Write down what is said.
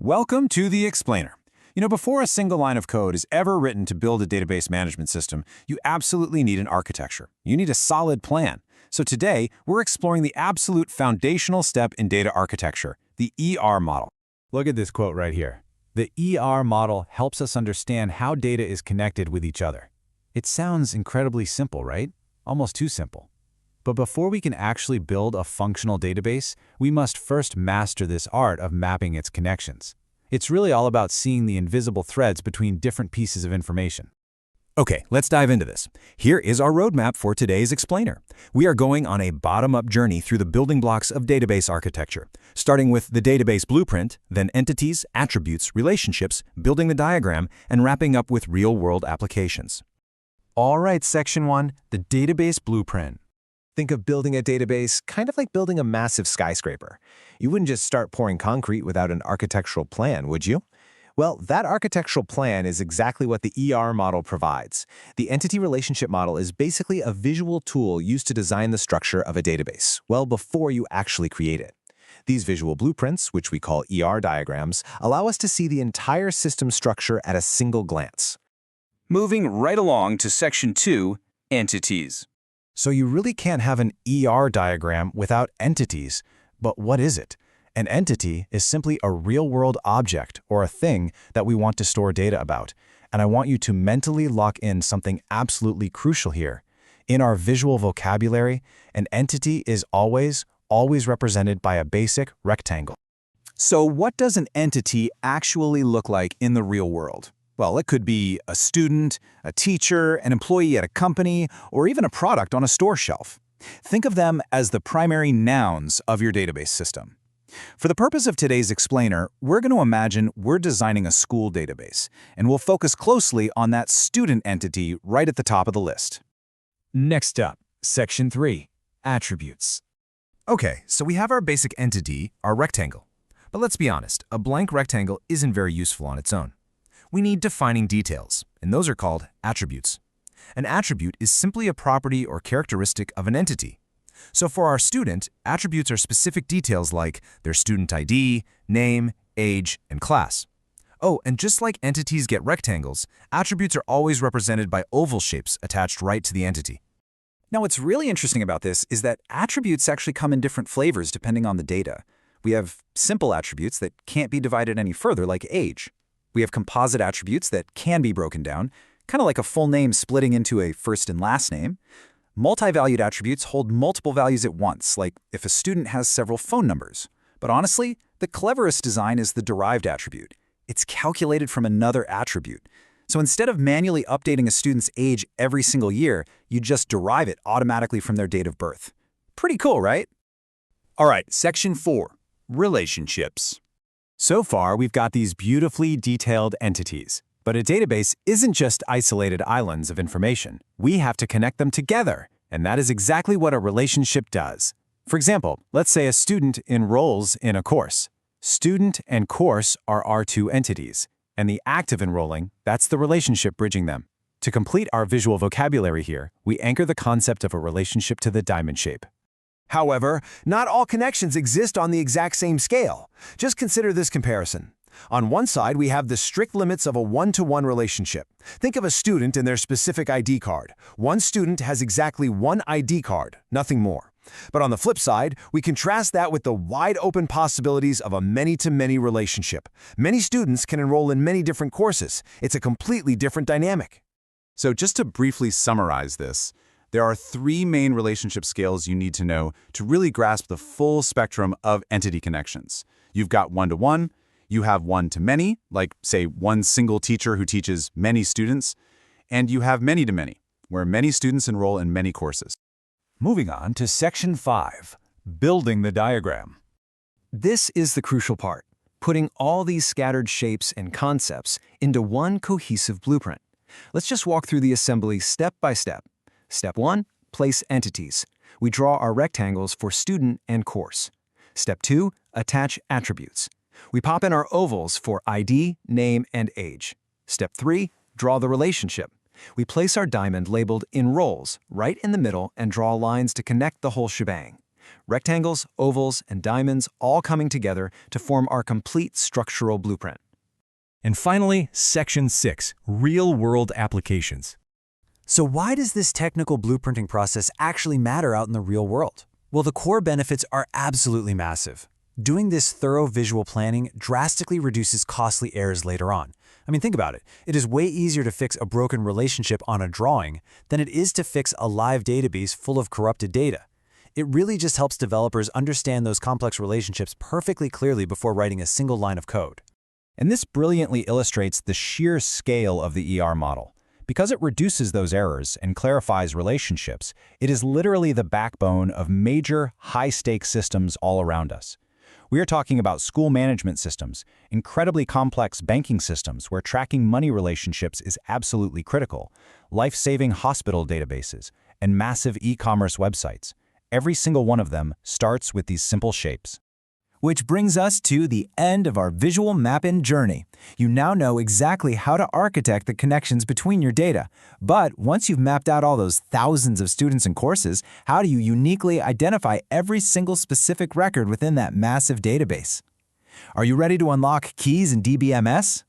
Welcome to the Explainer. Before a single line of code is ever written to build a database management system, you absolutely need an architecture. You need a solid plan. So today, we're exploring the absolute foundational step in data architecture, the ER model. Look at this quote right here. The ER model helps us understand how data is connected with each other. It sounds incredibly simple, right? Almost too simple. But before we can actually build a functional database, we must first master this art of mapping its connections. It's really all about seeing the invisible threads between different pieces of information. Okay, let's dive into this. Here is our roadmap for today's Explainer. We are going on a bottom-up journey through the building blocks of database architecture, starting with the database blueprint, then entities, attributes, relationships, building the diagram, and wrapping up with real-world applications. All right, Section 1, the database blueprint. Think of building a database kind of like building a massive skyscraper. You wouldn't just start pouring concrete without an architectural plan, would you? Well, that architectural plan is exactly what the ER model provides. The entity relationship model is basically a visual tool used to design the structure of a database, well before you actually create it. These visual blueprints, which we call ER diagrams, allow us to see the entire system structure at a single glance. Moving right along to Section 2, Entities. So you really can't have an ER diagram without entities. But what is it? An entity is simply a real-world object or a thing that we want to store data about. And I want you to mentally lock in something absolutely crucial here. In our visual vocabulary, an entity is always represented by a basic rectangle. So what does an entity actually look like in the real world? Well, it could be a student, a teacher, an employee at a company, or even a product on a store shelf. Think of them as the primary nouns of your database system. For the purpose of today's Explainer, we're going to imagine we're designing a school database, and we'll focus closely on that student entity right at the top of the list. Next up, Section 3, Attributes. Okay, so we have our basic entity, our rectangle. But let's be honest, a blank rectangle isn't very useful on its own. We need defining details, and those are called attributes. An attribute is simply a property or characteristic of an entity. So for our student, attributes are specific details like their student ID, name, age, and class. Oh, and just like entities get rectangles, attributes are always represented by oval shapes attached right to the entity. Now, what's really interesting about this is that attributes actually come in different flavors depending on the data. We have simple attributes that can't be divided any further, like age. We have composite attributes that can be broken down, kind of like a full name splitting into a first and last name. Multi-valued attributes hold multiple values at once, like if a student has several phone numbers. But honestly, the cleverest design is the derived attribute. It's calculated from another attribute. So instead of manually updating a student's age every single year, you just derive it automatically from their date of birth. Pretty cool, right? All right, Section 4, Relationships. So far, we've got these beautifully detailed entities. But a database isn't just isolated islands of information. We have to connect them together, and that is exactly what a relationship does. For example, let's say a student enrolls in a course. Student and course are our two entities, and the act of enrolling, that's the relationship bridging them. To complete our visual vocabulary here, we anchor the concept of a relationship to the diamond shape. However, not all connections exist on the exact same scale. Just consider this comparison. On one side, we have the strict limits of a one-to-one relationship. Think of a student and their specific ID card. One student has exactly one ID card, nothing more. But on the flip side, we contrast that with the wide-open possibilities of a many-to-many relationship. Many students can enroll in many different courses. It's a completely different dynamic. So just to briefly summarize this, there are three main relationship scales you need to know to really grasp the full spectrum of entity connections. You've got one-to-one, you have one-to-many, like, say, one single teacher who teaches many students, and you have many-to-many, where many students enroll in many courses. Moving on to Section 5, Building the Diagram. This is the crucial part, putting all these scattered shapes and concepts into one cohesive blueprint. Let's just walk through the assembly step by step. Step 1, place entities. We draw our rectangles for student and course. Step 2, attach attributes. We pop in our ovals for ID, name, and age. Step 3, draw the relationship. We place our diamond labeled enrolls right in the middle and draw lines to connect the whole shebang. Rectangles, ovals, and diamonds all coming together to form our complete structural blueprint. And finally, Section 6, Real-World Applications. So why does this technical blueprinting process actually matter out in the real world? Well, the core benefits are absolutely massive. Doing this thorough visual planning drastically reduces costly errors later on. I mean, think about it. It is way easier to fix a broken relationship on a drawing than it is to fix a live database full of corrupted data. It really just helps developers understand those complex relationships perfectly clearly before writing a single line of code. And this brilliantly illustrates the sheer scale of the ER model. Because it reduces those errors and clarifies relationships, it is literally the backbone of major, high-stakes systems all around us. We are talking about school management systems, incredibly complex banking systems where tracking money relationships is absolutely critical, life-saving hospital databases, and massive e-commerce websites. Every single one of them starts with these simple shapes. Which brings us to the end of our visual mapping journey. You now know exactly how to architect the connections between your data. But once you've mapped out all those thousands of students and courses, how do you uniquely identify every single specific record within that massive database? Are you ready to unlock keys in DBMS?